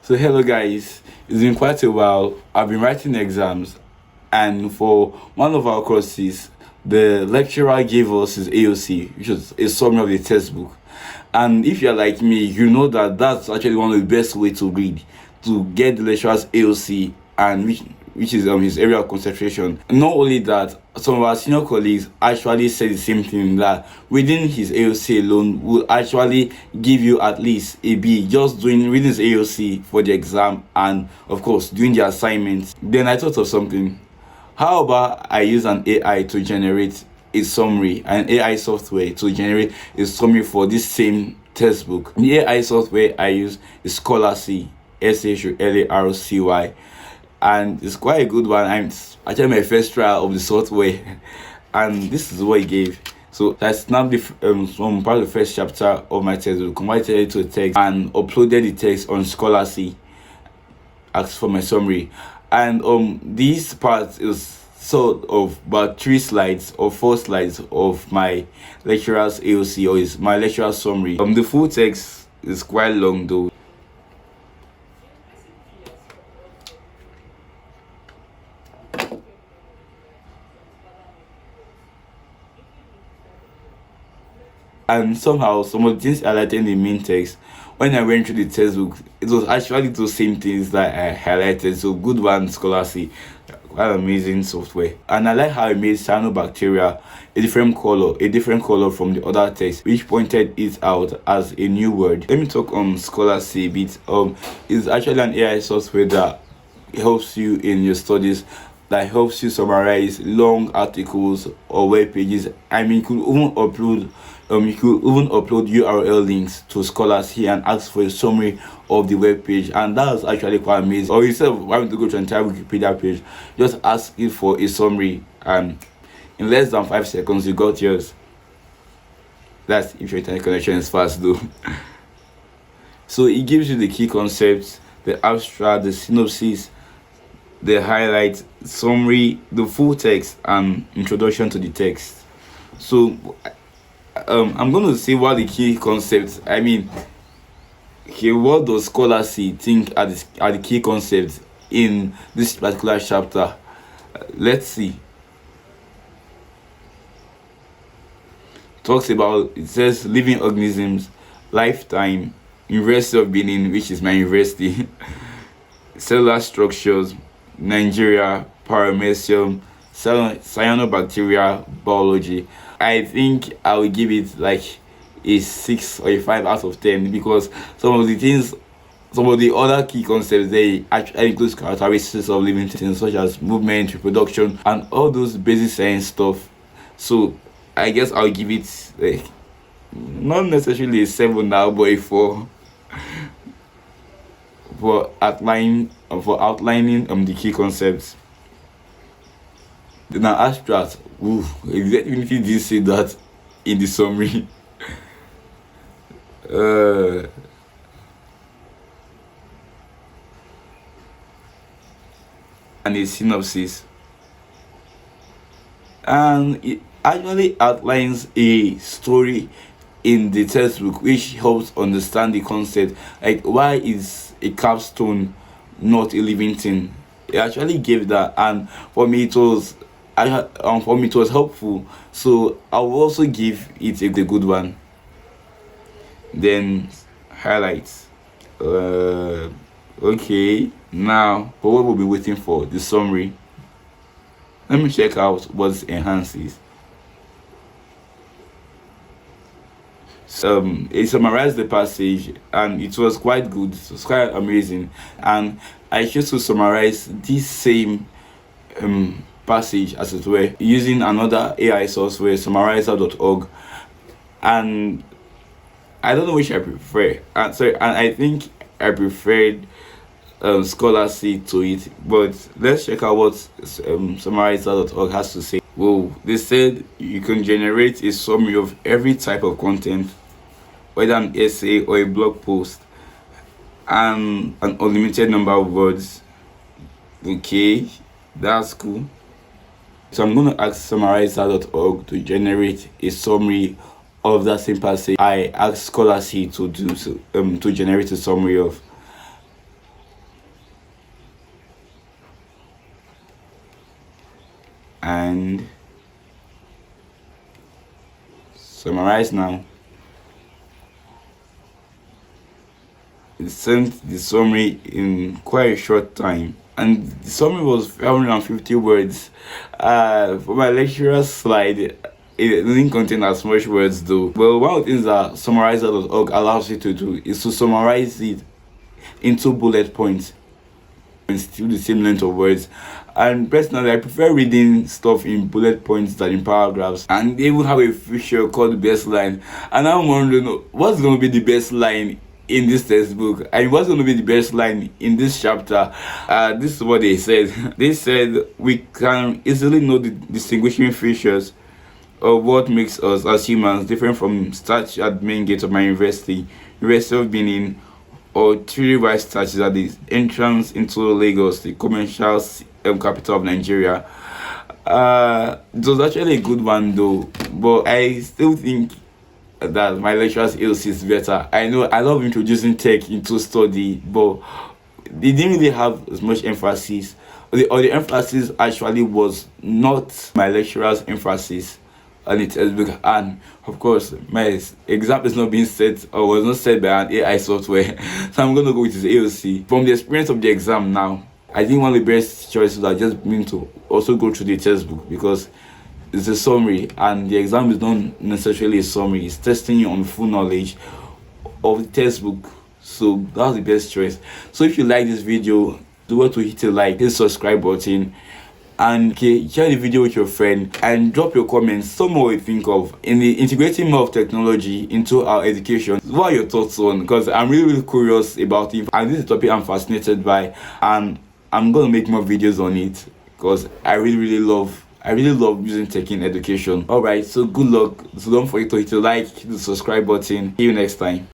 So hello guys, it's been quite a while. I've been writing exams, and for one of our courses, the lecturer gave us his AOC, which is a summary of the textbook. And if you're like me, you know that that's actually one of the best way to read, to get the lecturer's AOC, and which is his area of concentration. Not only that, some of our senior colleagues actually said the same thing, that reading his AOC alone will actually give you at least a B, just doing reading his AOC for the exam and of course doing the assignments. Then I thought of something. How about I use an AI to generate a summary, an AI software to generate a summary for this same textbook? The AI software I use is Scholarcy, Sharcy, and it's quite a good one. I'm actually my first trial of the software, and this is what it gave. So I snapped some part of the first chapter of my textbook, converted it to a text, and uploaded the text on Scholarcy. Asked for my summary, and this part is sort of about 3 slides or 4 slides of my lecturer's AOC, or is my lecturer's summary. The full text is quite long though. And somehow some of the things highlighted in the main text, when I went through the textbook, it was actually those same things that I highlighted. So good one, Scholarly, quite amazing software. And I like how it made cyanobacteria a different color from the other text, which pointed it out as a new word. Let me talk on Scholarly a bit. It's actually an AI software that helps you in your studies, that helps you summarize long articles or web pages. I mean, you could even upload URL links to Scholarly and ask for a summary of the web page, and that's actually quite amazing. Or instead of having to go to an entire Wikipedia page, just ask it for a summary, and in less than 5 seconds you got yours. That's if your internet connection is fast though. So it gives you the key concepts, the abstract, the synopsis, the highlight, summary, the full text, and introduction to the text. So I'm going to say what the key concepts. I mean, here, what does Scholarly think are the key concepts in this particular chapter? Let's see. It says living organisms, lifetime, University of Benin, which is my university, cellular structures, Nigeria, paramecium, cyanobacteria, biology. I think I will give it like a 6 or a 5 out of 10, because some of the other key concepts, they actually include characteristics of living things such as movement, reproduction, and all those basic science stuff. So I guess I'll give it like not necessarily a 7 now, but a 4 for outlining the key concepts. Now abstract, exactly did say that in the summary. And a synopsis, and it actually outlines a story in the textbook which helps understand the concept, like why is a capstone not a living thing. It actually gave that, and for me it was helpful, so I will also give it a good one. Then highlights. Okay, now for what we'll be waiting for, the summary. Let me check out what enhances. It summarized the passage, and it was quite good. It was quite amazing, and I chose to summarize this same passage, as it were, using another AI software, summarizer.org, and I don't know which I prefer. And I think I preferred Scholarly to it, but let's check out what summarizer.org has to say. Whoa, they said you can generate a summary of every type of content, whether an essay or a blog post, and an unlimited number of words. Okay, that's cool. So I'm going to ask summarizer.org to generate a summary of that same passage I asked Scholarly to do, so to generate a summary of. and summarize now. It sent the summary in quite a short time, and the summary was 550 words. For my lecturer's slide, it didn't contain as much words though. Well, one of the things that summarizer.org allows you to do is to summarize it into bullet points and still the same length of words. And personally, I prefer reading stuff in bullet points than in paragraphs. And they even have a feature called best line, and I'm wondering what's going to be the best line in this textbook, and what's going to be the best line in this chapter. This is what they said. They said we can easily know the distinguishing features of what makes us as humans different from starch at main gate of my university of Benin, or three rice starches at the entrance into Lagos, the commercial capital of Nigeria. It was actually a good one though, but I still think that my lecturer's AOC is better. I know I love introducing tech into study, but they didn't really have as much emphasis. The emphasis actually was not my lecturer's emphasis on the textbook, and of course my exam is not being set or was not set by an AI software, so I'm gonna go with his AOC. From the experience of the exam now, I think one of the best choices are just being to also go through the textbook, because it's a summary and the exam is not necessarily a summary. It's testing you on full knowledge of the textbook. So that's the best choice. So if you like this video, do want to hit a like, hit the subscribe button, and share the video with your friend, and drop your comments. Some more you think of in the integrating more of technology into our education. What are your thoughts on? Because I'm really curious about it, and this is a topic I'm fascinated by, and I'm gonna make more videos on it because I really love using tech in education. Alright, so good luck. So don't forget to hit the like, hit the subscribe button. See you next time.